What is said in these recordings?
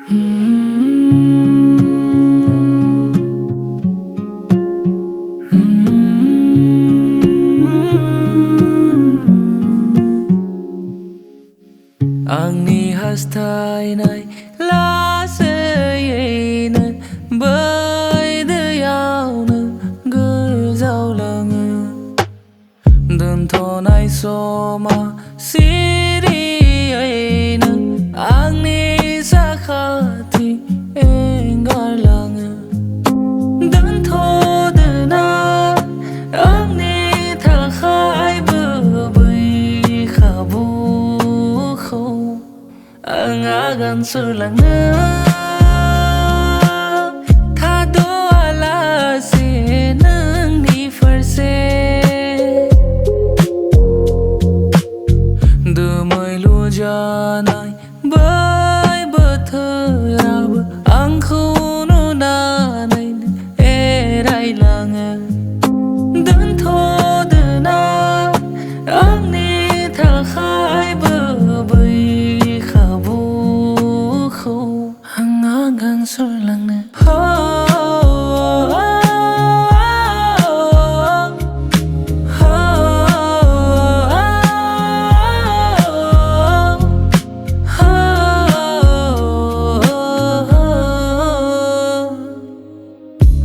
Angni hastainai lasayayna baydayawna gazawlanga Dwnthodnai soma siriyayna Angni sakhati engarlanga Dwnthodwna Angni thakhay babai khabu Ang agan surlanga Thado ala se nang ni farse Dumai lu janai bai batharab Ang khunu nanai erai langa Dwnthodwna Ang ni thakhay babai Ang agan surlangna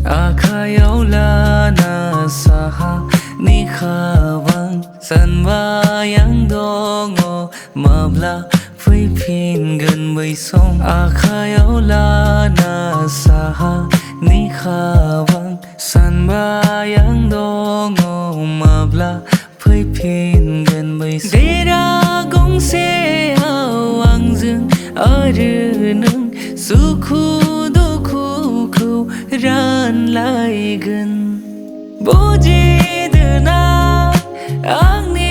Akayaw lana saha ni khawang sanbayang dongo mabla Phi phin gần bầy sông Akayaw lana saha ni khawang sanbayang dongo mabla Phi phin gần bầy sông Dera gong se hawang dương arı nung Sukhu dukhu khu ran lai gần Bojidwna Angni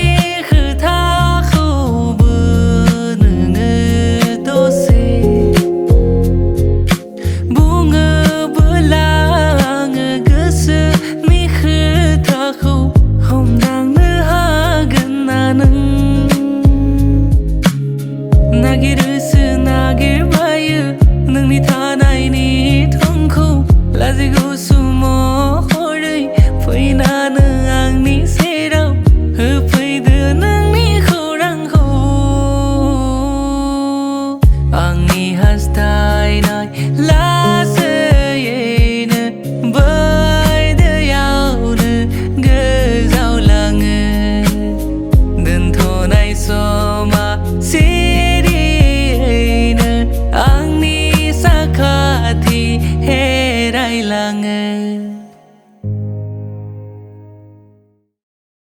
Nagir bayu nungni thanai ni thongkhu lajigo sumo horai phaina nang angni serau phaida nangni khorang ho angni hastainai lasayayna baydayawna gazawlanga Dwnthodnai soma Angni sakhati herai langa